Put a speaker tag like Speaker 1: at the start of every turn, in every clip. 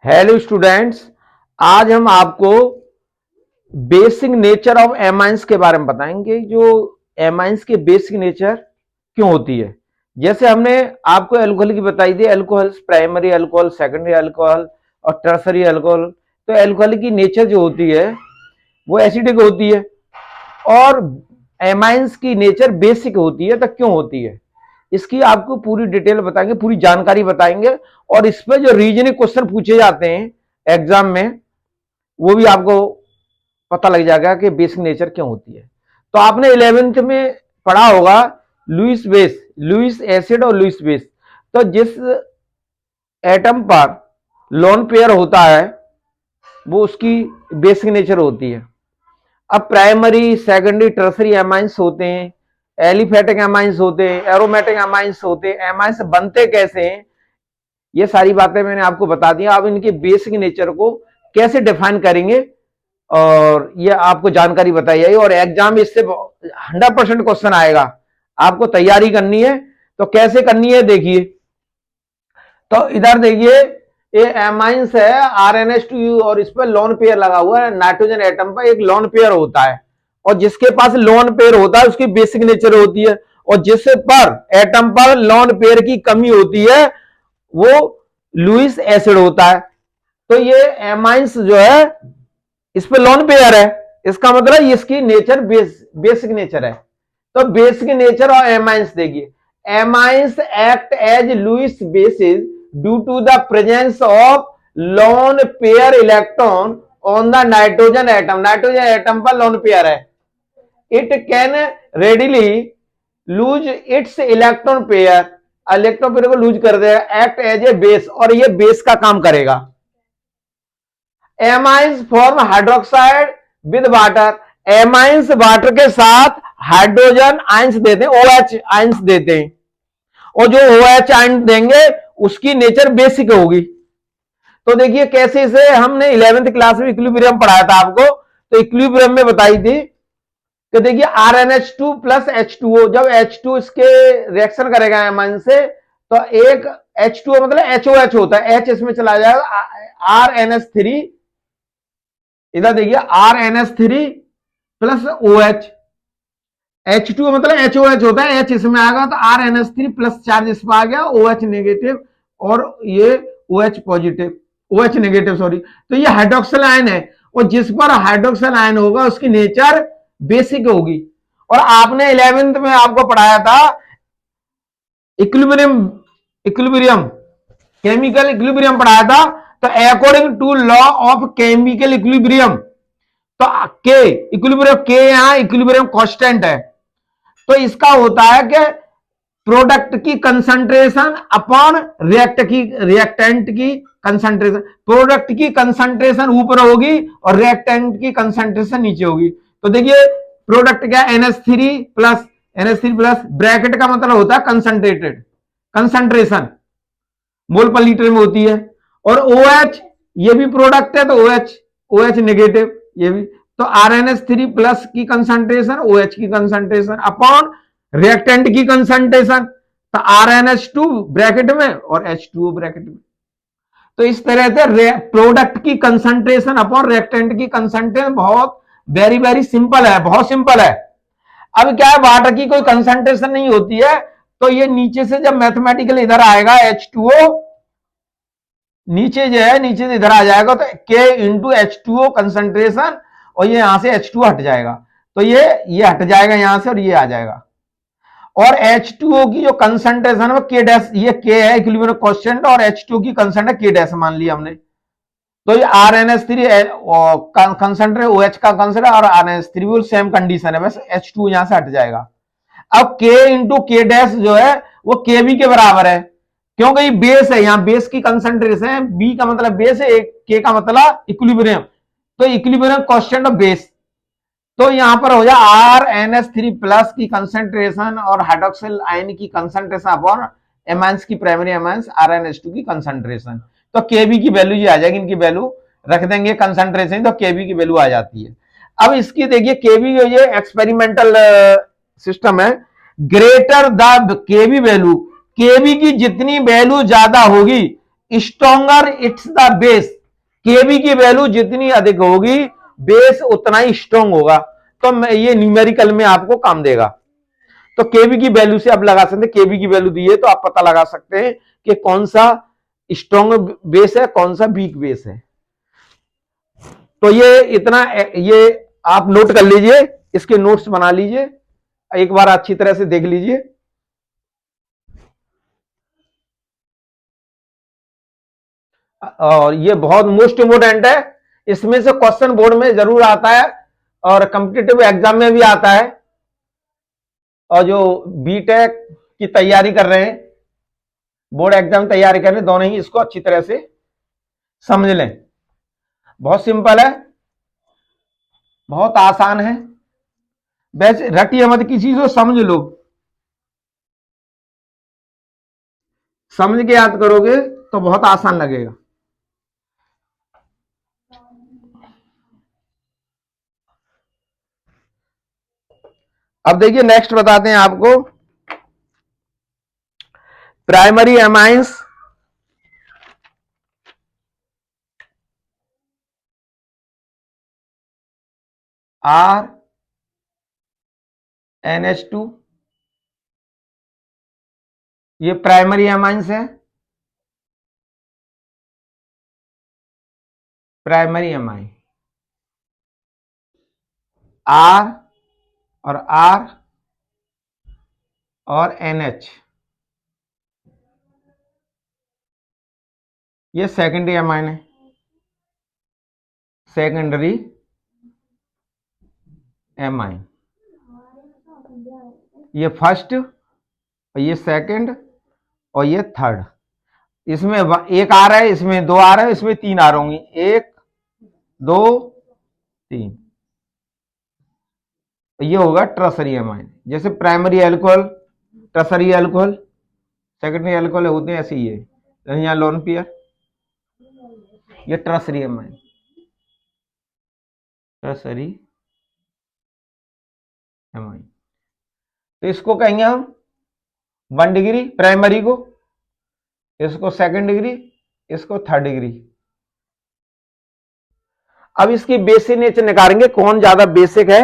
Speaker 1: Hello students, आज हम आपको बेसिक नेचर ऑफ एमाइंस के बारे में बताएंगे। जो एमाइंस के बेसिक नेचर क्यों होती है। जैसे हमने आपको अल्कोहल की बताई थी, alcohol primary alcohol, secondary alcohol और टर्सरी अल्कोहल। तो अल्कोहल की नेचर जो होती है वो एसिडिक होती है और एमाइंस की नेचर बेसिक होती है। तो क्यों होती है, इसकी आपको पूरी डिटेल बताएंगे, पूरी जानकारी बताएंगे। और इस पर जो रीजनिंग क्वेश्चन पूछे जाते हैं एग्जाम में, वो भी आपको पता लग जाएगा कि बेसिक नेचर क्यों होती है। तो आपने 11th में पढ़ा होगा लुईस बेस, लुईस एसिड और लुईस बेस। तो जिस एटम पर लोन पेयर होता है वो उसकी बेसिक नेचर होती है। अब प्राइमरी, सेकेंडरी, टर्सरी एमाइंस होते हैं, एलिफेटिक एमाइंस होते हैं, एरोमेटिक एमाइंस होते हैं। एमाइंस बनते कैसे हैं ये सारी बातें मैंने आपको बता दी। अब इनके बेसिक नेचर को कैसे डिफाइन करेंगे और ये आपको जानकारी बताई जाएगी और एग्जाम में इससे 100% क्वेश्चन आएगा। आपको तैयारी करनी है तो कैसे करनी है देखिए। तो इधर देखिए, ये एमाइंस है RNH2 और इस पर लोन पेयर लगा हुआ है। नाइट्रोजन एटम पर एक लोन पेयर होता है और जिसके पास लोन पेयर होता है उसकी बेसिक नेचर होती है, और जिस पर एटम पर लोन पेयर की कमी होती है वो लुईस एसिड होता है। तो ये एमाइंस जो है इस पे लोन पेयर है, इसका मतलब इसकी नेचर बेसिक नेचर है। तो बेसिक नेचर और एमाइंस देखिए, amines act as Lewis bases due to the presence of lone pair electron on the nitrogen atom. Nitrogen atom पर लोन पेयर है। It can readily lose its electron pair, electron pair को lose कर देगा। Act as a base, और ये base का काम करेगा। Amines form hydroxide with water. Amines water के साथ हाइड्रोजन आयंस देते हैं, OH आयंस देते हैं, और जो OH आयंस देंगे उसकी नेचर बेसिक होगी। तो देखिए कैसे इसे हमने 11th क्लास में इक्विलिब्रियम पढ़ाया था आपको। तो इक्विलिब्रियम में बताई थी कि देखिए RNH2 प्लस H2O, जब H2 इसके रिएक्शन करेगा एमाइन से तो एक H2O मतलब HOH होता है, H इसमें चला जाएगा, RNH3, इधर देखिए RNH3 प्लस OH। H2 मतलब HOH होता है, H इसमें आएगा तो RNH3 प्लस चार्ज इस पर आ गया, OH नेगेटिव और ये OH positive, OH negative sorry. तो ये हाइड्रोक्सिल आयन है, और जिस पर हाइड्रोक्सिल आयन होगा उसकी नेचर बेसिक होगी। और आपने 11th में आपको पढ़ाया था इक्विलिब्रियम, केमिकल इक्विलिब्रियम पढ़ाया था। तो according to law of chemical equilibrium, तो के इक्विलिब्रियम, के यहां इक्विलिब्रियम कांस्टेंट है। तो इसका होता है कि प्रोडक्ट की कंसंट्रेशन अपॉन रिएक्टेंट की कंसंट्रेशन। प्रोडक्ट की कंसंट्रेशन ऊपर होगी और रिएक्टेंट की कंसंट्रेशन नीचे होगी। तो देखिए प्रोडक्ट क्या, NH3 प्लस, ब्रैकेट का मतलब होता है कंसंट्रेटेड, कंसंट्रेशन मोल पर लीटर में होती है। और OH ये भी प्रोडक्ट है तो OH नेगेटिव ये भी। तो RNH3 प्लस की कंसंट्रेशन, OH की कंसंट्रेशन अपॉन रिएक्टेंट की कंसंट्रेशन, तो RNH2 ब्रैकेट में और H2O ब्रैकेट में। तो इस तरह से प्रोडक्ट की कंसंट्रेशन अपॉन रिएक्टेंट की कंसंट्रेशन बहुत वेरी वेरी सिंपल है, बहुत सिंपल है। अब क्या है, वाटर की कोई कंसंट्रेशन नहीं होती है, तो ये नीचे से जब मैथमेटिकल इधर आएगा H2O, नीचे जो है नीचे से इधर आ जाएगा तो K इंटू H2O कंसंट्रेशन, और ये यहां से H2O हट जाएगा तो ये हट जाएगा यहां से और ये आ जाएगा। और H2O की जो कंसंट्रेशन है K डैश, ये K है इक्विलिब्रियम कांस्टेंट, और H2O की कंसंट्रेशन K डैश मान लिया हमने। तो ये RNH3 कंसंट्रेट OH का कंसंट्रेट और RNH3 भी सेम कंडीशन है, बस H2 यहां से हट जाएगा। अब K इंटू K डैश जो है वो KB के बराबर है, क्योंकि ये बेस है, यहां बेस की कंसंट्रेशन है, B का मतलब बेस है, K का मतलब इक्विलिब्रियम, तो इक्विलिब्रियम कांस्टेंट ऑफ बेस। तो यहां पर हो जाए RNH3 प्लस की कंसंट्रेशन और हाइड्रोक्सिल आयन की कंसंट्रेशन अपॉन एमाइंस की प्राइमरी एमाइंस RNH2 की कंसंट्रेशन। तो Kb की वैल्यू ये आ जाएगी, इनकी वैल्यू रख देंगे कंसंट्रेशन, तो Kb की वैल्यू आ जाती है। अब इसकी देखिए Kb जो ये एक्सपेरिमेंटल सिस्टम है, greater the Kb value, Kb की जितनी वैल्यू ज्यादा होगी स्ट्रोंगर इट्स द बेस, केबी की वैल्यू जितनी अधिक होगी बेस उतना ही स्ट्रोंग होगा। तो ये न्यूमेरिकल में आपको काम देगा। तो केबी की वैल्यू से आप लगा सकते हैं, केबी की वैल्यू दी है तो आप पता लगा सकते हैं कि कौन सा स्ट्रोंग बेस है, कौन सा वीक बेस है। तो ये इतना, ये आप नोट कर लीजिए, इसके नोट्स बना लीजिए, एक बार अच्छी तरह से देख लीजिए। और ये बहुत मोस्ट इंपोर्टेंट है, इसमें से क्वेश्चन बोर्ड में जरूर आता है और कॉम्पिटिटिव एग्जाम में भी आता है। और जो बीटेक की तैयारी कर रहे हैं, बोर्ड एग्जाम तैयारी कर रहे हैं, दोनों ही इसको अच्छी तरह से समझ लें। बहुत सिंपल है, बहुत आसान है, वैसे रटिए मत किसी को, समझ लो, समझ के याद करोगे तो बहुत आसान लगेगा। अब देखिए नेक्स्ट बताते हैं आपको, प्राइमरी एमाइंस आर NH2, ये प्राइमरी एमाइंस है, प्राइमरी एमाइन आर और NH, ये सेकेंडरी एमाइन है, सेकेंडरी एमाइन, ये फर्स्ट और ये सेकंड और ये थर्ड। इसमें एक आ रहा है, इसमें दो आ रहा है, इसमें तीन आ रही होंगी, एक दो तीन। ये होगा ट्रसरी एमाइन। जैसे primary alcohol, tertiary alcohol, secondary alcohol होते हैं, ऐसे ही है। यहाँ लोन पेयर, ये ट्रसरी एमाइन, ट्रसरी एमाइन। तो इसको कहेंगे हम 1 डिग्री प्राइमरी को, इसको सेकंड डिग्री, इसको थर्ड डिग्री। अब इसकी बेसिक नेचर निकालेंगे, कौन ज्यादा बेसिक है।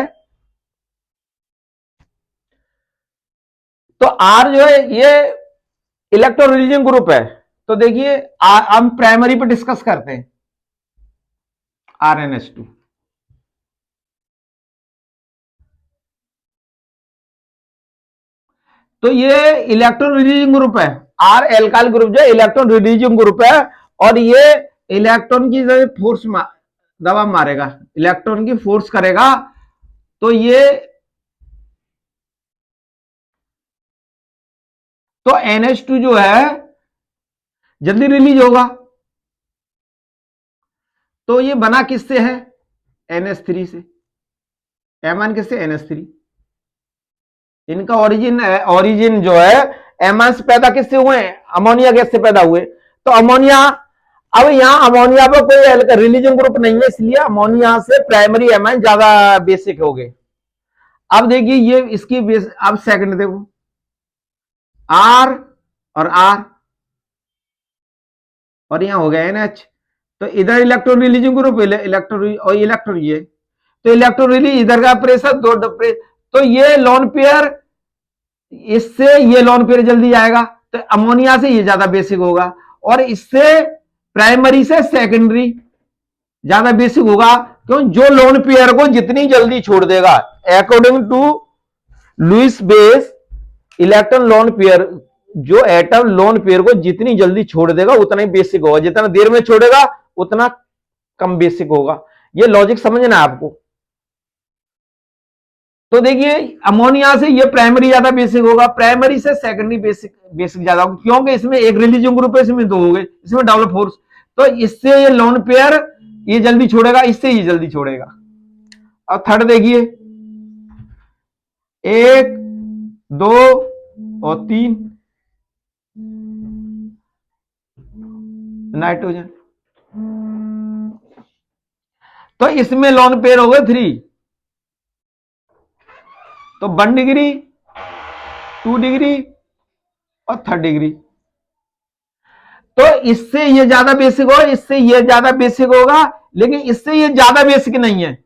Speaker 1: तो आर जो है ये इलेक्ट्रोरिलीजियम ग्रुप है। तो देखिए हम प्राइमरी पे डिस्कस करते हैं, RnH2। तो ये इलेक्ट्रॉन रिलीजिंग ग्रुप है, आर एल्काइल ग्रुप जो इलेक्ट्रॉन रिलीजिंग ग्रुप है। और ये इलेक्ट्रॉन की फोर्स दबा मारेगा, इलेक्ट्रॉन की फोर्स करेगा। तो ये तो NH2 जो है जल्दी रिलीज होगा। तो ये बना किससे है, NH3 से। एमान किससे, NH3। इनका ओरिजिन जो है एमाइंस पैदा किससे हुए हैं, अमोनिया गैस से पैदा हुए। तो अमोनिया, अब यहां अमोनिया पर कोई रिलीजन ग्रुप नहीं है, इसलिए अमोनिया से प्राइमरी एमाइन ज्यादा बेसिक हो गए। अब देखिए ये इसकी अब सेकंड देखो, आर और यहां हो गया NH। तो इधर इलेक्ट्रॉन रिलीजिंग ग्रुप, इलेक्ट्रॉन और इलेक्ट्रॉन, ये तो इलेक्ट्रॉन रिलीज, इधर का प्रेशर दो तो ये लोन पेयर, इससे ये लोन पेयर जल्दी जाएगा, तो अमोनिया से ये ज्यादा बेसिक होगा। और इससे प्राइमरी से सेकेंडरी ज्यादा बेसिक होगा, क्यों, जो लोन पेयर को जितनी जल्दी छोड़ देगा, according to Lewis base, electron lone pair, जो एटम लोन पेयर को जितनी जल्दी छोड़ देगा उतना ही बेसिक होगा, जितना देर में छोड़ेगा उतना कम बेसिक होगा। ये लॉजिक समझना है आपको। तो देखिए अमोनिया से ये प्राइमरी ज्यादा बेसिक होगा, प्राइमरी से सेकेंडरी बेसिक ज्यादा होगा, क्योंकि इसमें एक रिलीजियन ग्रुप है, इसमें दो हो गए, इसमें डबल फोर्स। तो इससे ये लोन पेयर ये जल्दी छोड़ेगा, इससे ये जल्दी छोड़ेगा। अब थर्ड देखिए, एक दो और तीन, नाइट्रोजन। तो इसमें लोन पेयर हो गए 3। तो 1 डिग्री, 2 डिग्री और 3 डिग्री। तो इससे ये ज्यादा बेसिक होगा, इससे ये ज्यादा बेसिक होगा, लेकिन इससे ये ज्यादा बेसिक नहीं है।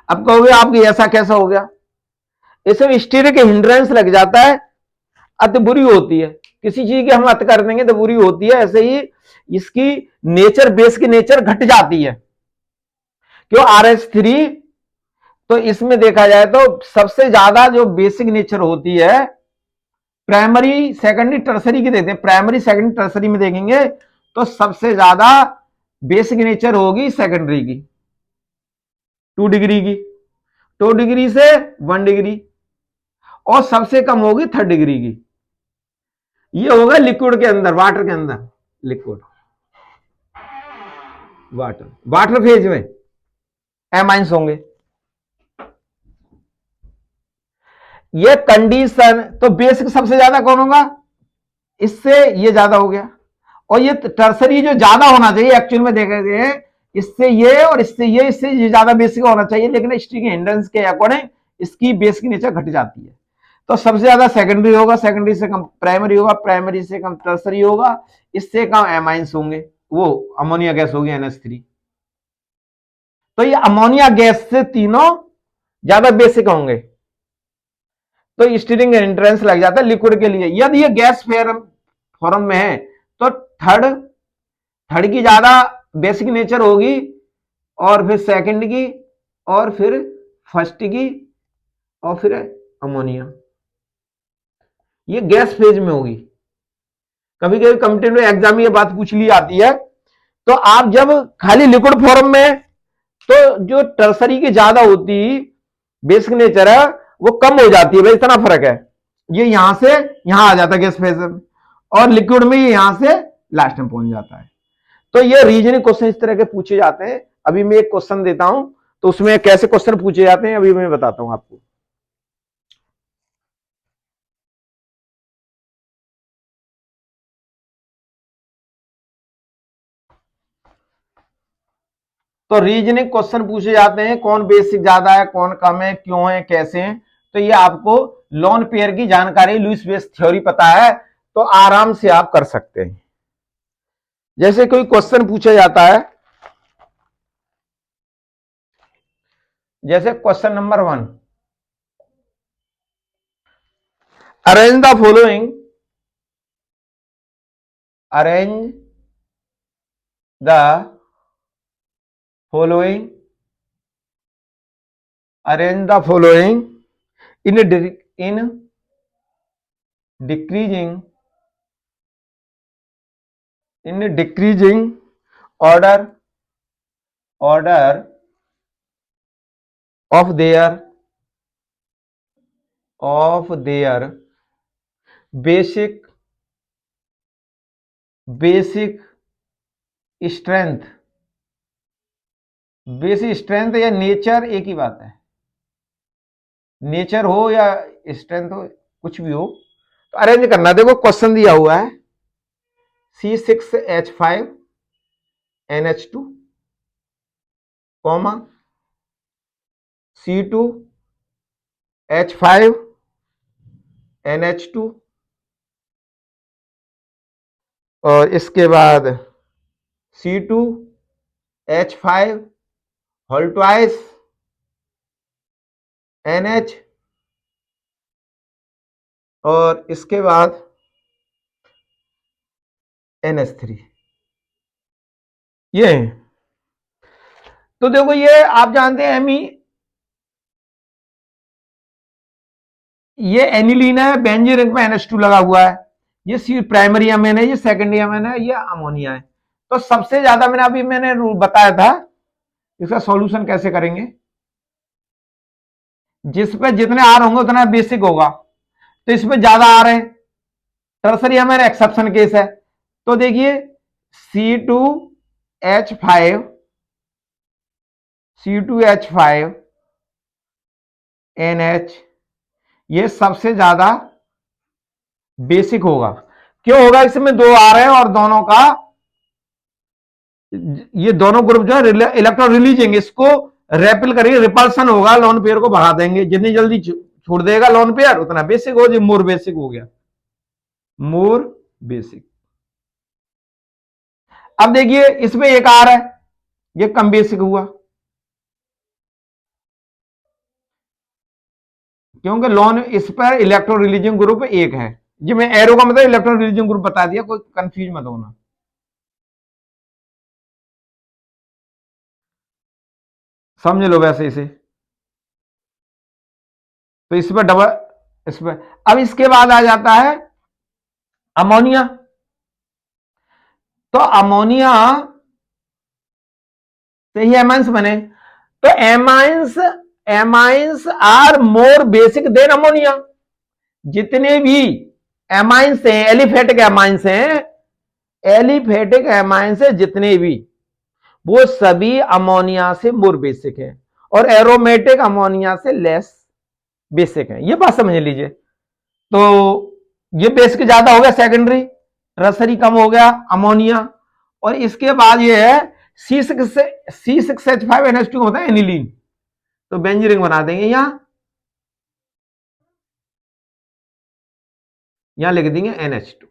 Speaker 1: अब कहोगे आपकी ऐसा कैसा हो गया? इसमें स्टीरिक हिंड्रेंस लग जाता है, अत बुरी होती है। किसी चीज की हम अत कर देंगे तो बुरी होती है, ऐसे ही इसकी नेचर, बेस की नेचर घट जाती है। क्यों? RH3, तो इसमें देखा जाए तो सबसे ज्यादा जो बेसिक नेचर होती है प्राइमरी सेकेंडरी टर्सरी की देखते हैं, प्राइमरी सेकेंडरी टर्सरी में देखेंगे तो सबसे ज्यादा बेसिक नेचर होगी सेकेंडरी की 2 डिग्री की, 2 डिग्री से 1 डिग्री, और सबसे कम होगी 3rd डिग्री की। ये होगा लिक्विड के अंदर, वाटर के अंदर, लिक्विड वाटर, वाटर फेज में एमाइंस होंगे। ये कंडीशन, तो बेसिक सबसे ज्यादा कौन होगा? इससे ये ज्यादा हो गया, और ये टर्सरी जो ज्यादा होना चाहिए एक्चुअल में देखा गए, इससे ये और इससे ये ज्यादा बेसिक होना चाहिए, लेकिन स्टीरिक हिंड्रेंस के अकॉर्डिंग इसकी बेसिक नेचर घट जाती है। तो सबसे ज्यादा सेकेंडरी होगा, सेकेंडरी से कम प्राइमरी होगा, प्राइमरी से कम टर्सरी होगा, इससे कम एमाइंस होंगे, वो अमोनिया गैस होगी NH3। तो ये अमोनिया गैस से तीनों ज्यादा बेसिक होंगे, तो स्टीरिक हिंड्रेंस लग जाता है लिक्विड के लिए। यदि ये गैस फॉर्म में है तो थर्ड की ज्यादा बेसिक नेचर होगी, और फिर सेकंड की, और फिर फर्स्ट की, और फिर अमोनिया। ये गैस फेज में होगी। कभी कभी कॉम्पिटिटिव एग्जाम में ये बात पूछ ली जाती है, तो आप जब खाली लिक्विड फॉर्म में, तो जो टर्सरी की ज्यादा होती बेसिक नेचर है वो कम हो जाती है, भाई इतना फर्क है। ये यहां से यहां आ जाता है गैस फेज में, और लिक्विड में ये यहां से लास्ट में पहुंच जाता है। तो ये रीजनिंग क्वेश्चन इस तरह के पूछे जाते हैं। अभी मैं एक क्वेश्चन देता हूं, तो उसमें कैसे क्वेश्चन पूछे जाते हैं अभी मैं बताता हूं आपको। तो रीजनिंग क्वेश्चन पूछे जाते हैं, कौन बेसिक ज्यादा है, कौन कम है, क्यों है, कैसे है। तो ये आपको लोन पेयर की जानकारी, लुईस बेस थ्योरी पता है तो आराम से आप कर सकते हैं। जैसे कोई क्वेश्चन पूछा जाता है, जैसे question number 1, arrange the following, arrange the following, arrange the following in decreasing, in decreasing order of their basic strength, basic strength या नेचर एक ही बात है, नेचर हो या स्ट्रेंथ हो, कुछ भी हो। तो अरेंज करना, देखो क्वेश्चन दिया हुआ है C6H5NH2, कॉमा C2H5NH2, और इसके बाद C2H5 होल ट्वाइस NH, और इसके बाद NH3, ये है। तो देखो ये आप जानते हैं ये एनिलीन है, बेंजीन रिंग में NH2 लगा हुआ है, ये सी प्राइमरी अमीन है, ये सेकेंडरी अमीन है, ये अमोनिया है। तो सबसे ज्यादा मैंने रूल बताया था इसका सॉल्यूशन कैसे करेंगे, जिस पे जितने आर होंगे उतना बेसिक होगा, तो इसमें ज्यादा आर है, टर्सरी अमीन एक्सेप्शन केस है। तो देखिए C2H5NH, ये सबसे ज्यादा बेसिक होगा। क्यों होगा? इसमें 2 आ रहे हैं और दोनों का, ये दोनों ग्रुप जो है इलेक्ट्रॉन रिलीजिंग, इसको रेपेल करेंगे, रिपल्सन होगा, लोन पेयर को बढ़ा देंगे। जितनी जल्दी छोड़ देगा लोन पेयर उतना बेसिक हो, जो मोर बेसिक हो गया, मोर बेसिक। अब देखिए इसमें एक आर है, ये कम बेसिक हुआ क्योंकि लॉन इस पर इलेक्ट्रॉन रिलीजिंग ग्रुप एक है। जी मैं एरो का मतलब इलेक्ट्रॉन रिलीजिंग ग्रुप बता दिया, कोई कंफ्यूज मत होना। समझ लो वैसे इसे, तो इस पर डबल, इस पर अब इसके बाद आ जाता है अमोनिया। तो अमोनिया से ही एमाइंस बने, तो amines, amines are more basic than ammonia. जितने भी एमाइंस हैं, एलिफेटिक एमाइंस हैं, एलिफेटिक एमाइंस है जितने भी, वो सभी अमोनिया से मोर बेसिक है और एरोमेटिक अमोनिया से लेस बेसिक है। ये बात समझ लीजिए। तो ये बेसिक ज्यादा हो गया सेकेंडरी, टर्सरी कम हो गया अमोनिया। और इसके बाद ये है C6H5NH2 होता है एनिलीन, तो बेंजीन बना देंगे यहां लिख देंगे NH2।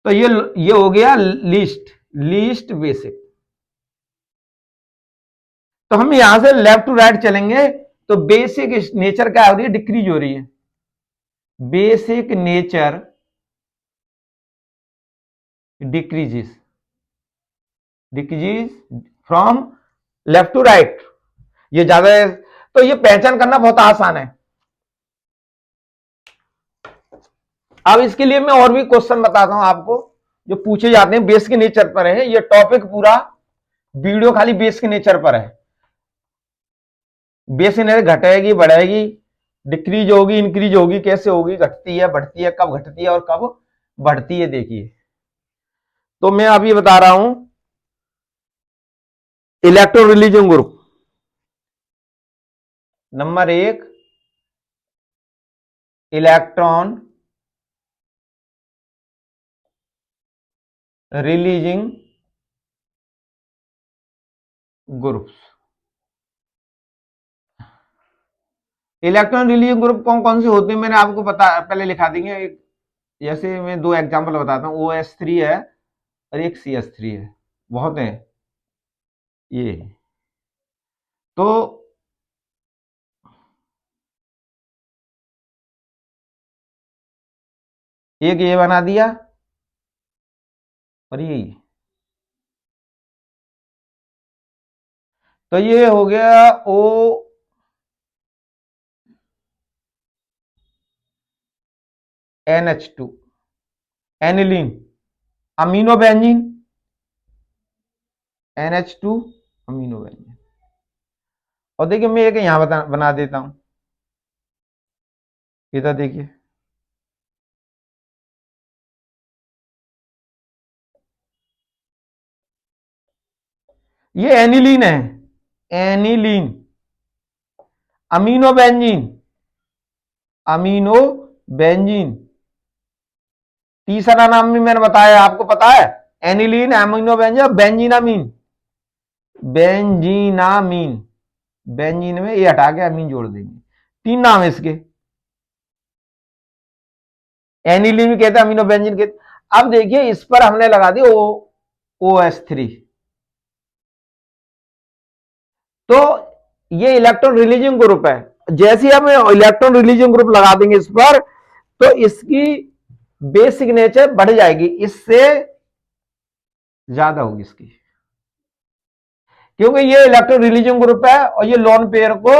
Speaker 1: तो ये हो गया लीस्ट, लीस्ट बेसिक। तो हम यहां से लेफ्ट टू राइट चलेंगे, तो बेसिक नेचर क्या हो रही है, डिक्रीज हो रही है। Basic nature decreases, decrease from left to right, ये ज्यादा है। तो ये पहचान करना बहुत आसान है। अब इसके लिए मैं और भी क्वेश्चन बताता हूं आपको जो पूछे जाते हैं, बेस के नेचर पर है। ये टॉपिक पूरा वीडियो खाली बेस के नेचर पर है। बेस के नेचर घटेगी बढ़ेगी, डिक्रीज होगी इंक्रीज होगी, कैसे होगी, घटती है बढ़ती है, कब घटती है और कब बढ़ती है, देखिए। तो मैं अभी बता रहा हूं electron releasing group number 1, electron releasing groups. Electron releasing group कौन कौन से होते हैं मैंने आपको बता पहले लिखा देंगे। एक जैसे मैं दो एग्जांपल बताता हूं, OH3 है और एक CH3 है, बहुत है ये। तो एक ये बना दिया और ये, तो ये हो गया ONH2 aniline, amino benzene, NH2 amino benzene. और देखिए मैं एक यहां बना देता हूं, इधर देखिए, ये एनिलीन है, aniline, amino benzene, amino benzene. तीसरा नाम भी मैंने बताया, आपको पता है, एनिलीन, अमीनो बेंजीन, बेंजीनामीन, बेंजीनामीन, बेंजीन में ये हटा के अमीन जोड़ देंगे। 3 नाम है इसके, एनिलीन कहते हैं, अमीनो बेंजीन कहते। अब देखिए इस पर हमने लगा दी OH3, तो ये इलेक्ट्रॉन रिलीजिंग ग्रुप है। जैसे ही हम इलेक्ट्रॉन रिलीजिंग ग्रुप लगा देंगे इस पर, तो इसकी बेस सिग्नेचर बढ़ जाएगी, इससे ज्यादा होगी इसकी, क्योंकि ये इलेक्ट्रॉन रिलीजिंग ग्रुप है और ये लोन पेयर को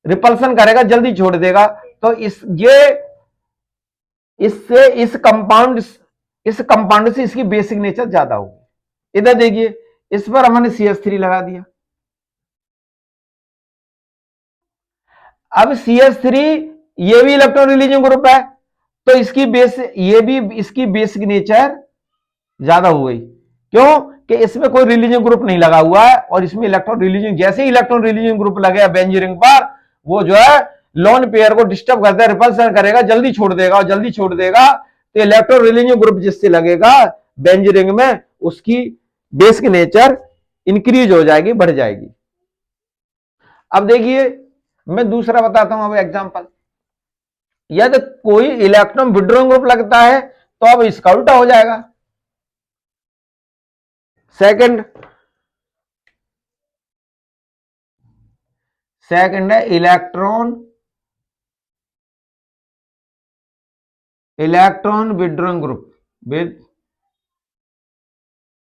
Speaker 1: रिपल्सन करेगा, जल्दी छोड़ देगा। तो ये इससे इस कंपाउंड से इसकी बेसिक नेचर ज्यादा होगी। इधर देखिए इस पर हमने CH3 लगा दिया। अब CH3 ये भी इलेक्ट्रॉन रिलीजिंग ग्रुप है, तो इसकी बेस, ये भी इसकी बेसिक नेचर ज्यादा हो गई। क्यों कि इसमें कोई रिलीजियन ग्रुप नहीं लगा हुआ है, और इसमें इलेक्ट्रॉन रिलीजियन, जैसे ही इलेक्ट्रॉन रिलीजियन ग्रुप लगे बेंजीन रिंग पर, वो जो है लोन पेयर को डिस्टर्ब करता है, रिपल्सन करेगा, जल्दी छोड़ देगा, और जल्दी छोड़ देगा तो इलेक्ट्रॉन रिलीजियन ग्रुप जिससे लगेगा बेंजीन रिंग में, उसकी बेसिक नेचर इंक्रीज हो जाएगी, बढ़ जाएगी। अब देखिए मैं दूसरा बताता हूं अब एग्जांपल। यदि कोई इलेक्ट्रॉन विड्रॉइंग ग्रुप लगता है तो अब इसका उल्टा हो जाएगा। सेकंड है electron withdrawing group,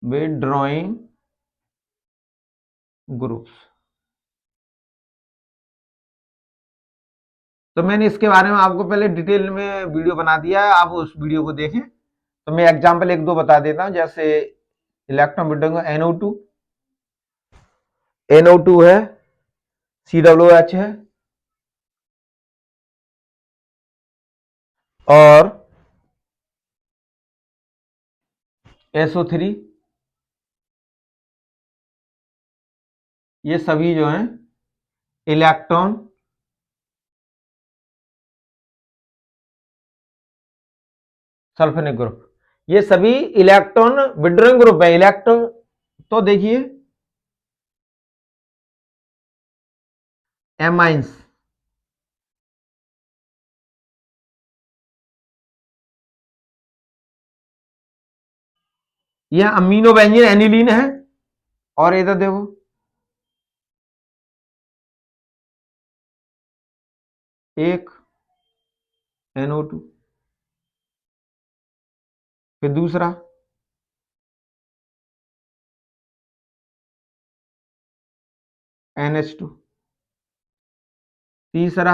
Speaker 1: withdrawing groups. तो मैंने इसके बारे में आपको पहले डिटेल में वीडियो बना दिया है, आप उस वीडियो को देखें। तो मैं एग्जांपल एक दो बता देता हूं, जैसे इलेक्ट्रॉन विड्रॉइंग NO2, NO2 है, COOH है, और SO3, ये सभी जो हैं इलेक्ट्रॉन सल्फोनिक ग्रुप, ये सभी इलेक्ट्रॉन विड्रॉइंग ग्रुप है। इलेक्ट्रॉन तो देखिए एमाइंस, यह अमीनो बेंजीन एनिलीन है, और इधर देखो एक NO2, फिर दूसरा NH2, तीसरा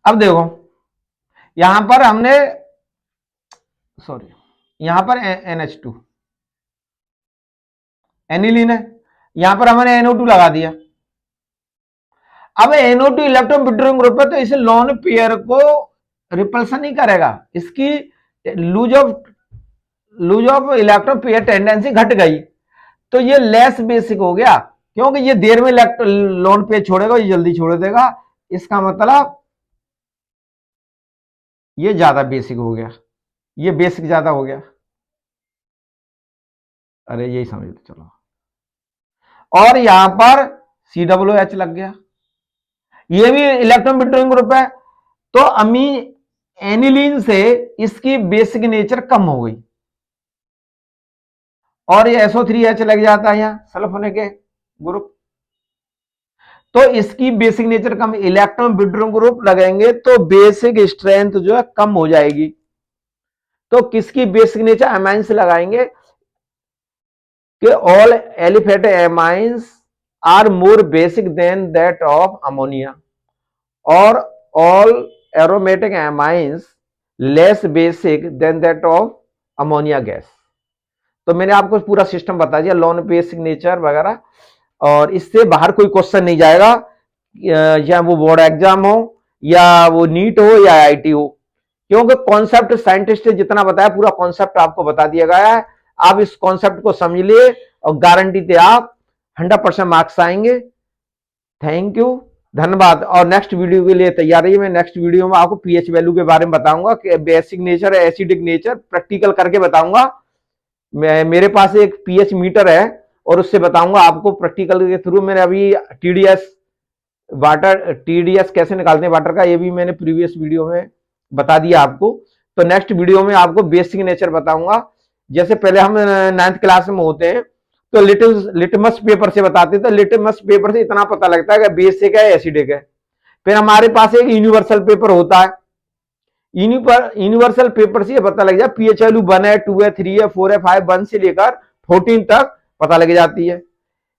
Speaker 1: अब देखो यहां पर हमने यहां पर NH2 एनिलीन है, यहां पर हमने NO2 लगा दिया। अब NO2 इलेक्ट्रॉन विड्रॉइंग ग्रुप है, तो इसे लोन पेयर को रिपल्सन नहीं करेगा, इसकी lose of electron pair tendency घट गई, तो ये लेस बेसिक हो गया, क्योंकि ये देर में लोन पेयर छोड़ेगा, ये जल्दी छोड़ देगा, इसका मतलब ये ज्यादा बेसिक हो गया, ये बेसिक ज्यादा हो गया। अरे यही समझ लो चलो। और यहां पर COOH लग गया, ये भी इलेक्ट्रॉन विड्रॉइंग ग्रुप है, तो अमी एनिलीन से इसकी बेसिक नेचर कम हो गई, और ये SO3H लग जाता है यहां सल्फोनिक ग्रुप, तो इसकी बेसिक नेचर कम, इलेक्ट्रॉन विड्रॉइंग ग्रुप लगेंगे तो बेसिक स्ट्रेंथ जो है कम हो जाएगी। तो किसकी बेसिक नेचर एमाइंस लगाएंगे कि all aliphatic amines are more basic than that of ammonia, और all aromatic amines less basic than that of ammonia gas. तो मैंने आपको पूरा सिस्टम बता दिया, लॉन बेसिक नेचर वगैरह, और इससे बाहर कोई क्वेश्चन नहीं जाएगा, या वो बोर्ड एग्जाम हो या वो नीट हो या IIT हो, क्योंकि कॉन्सेप्ट साइंटिस्ट ने जितना बताया पूरा कॉन्सेप्ट आपको बता दिया गया है। आप इस कॉन्सेप्ट को समझ लिए और गारंटी थे आप 100% मार्क्स आएंगे। थैंक यू, धन्यवाद। और नेक्स्ट वीडियो के लिए तैयार रहिए, मैं नेक्स्ट वीडियो में आपको pH वैल्यू के बारे में बताऊंगा कि basic nature, acidic nature practical करके बताऊंगा। मेरे पास एक pH मीटर है और उससे बताऊंगा आपको प्रैक्टिकल के थ्रू। मैंने अभी TDS कैसे निकालते हैं वाटर का, ये भी मैंने प्रीवियस वीडियो में बता दिया आपको। तो नेक्स्ट वीडियो में आपको बेसिक नेचर बताऊंगा। जैसे पहले हम 9th क्लास में होते हैं तो लिटमस पेपर से बताते थे, लिटमस पेपर से इतना पता लगता है कि बेसिक है एसिडिक है। फिर हमारे पास एक यूनिवर्सल पेपर होता है, यूनिवर्सल पेपर से पता लग जाए pH वैल्यू 1 है, 2 है, 3 है, 4 है, 5, 1 से लेकर 14 तक पता लग जाती है।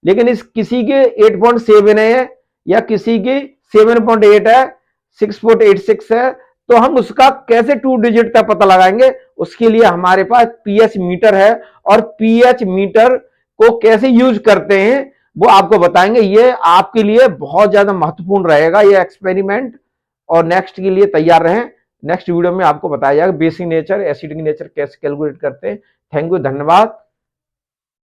Speaker 1: लेकिन इस किसी के 8.7 है या किसी की 7.8 है, 6.86 है, तो हम उसका कैसे 2 डिजिट तक पता लगाएंगे? उसके लिए हमारे पास pH मीटर है, और pH मीटर को कैसे यूज करते हैं वो आपको बताएंगे। ये आपके लिए बहुत ज्यादा महत्वपूर्ण रहेगा ये एक्सपेरिमेंट, और नेक्स्ट के लिए तैयार रहें। नेक्स्ट वीडियो में आपको बताया जाएगा बेसिक नेचर, एसिडिक नेचर कैसे कैलकुलेट करते हैं। थैंक यू, धन्यवाद।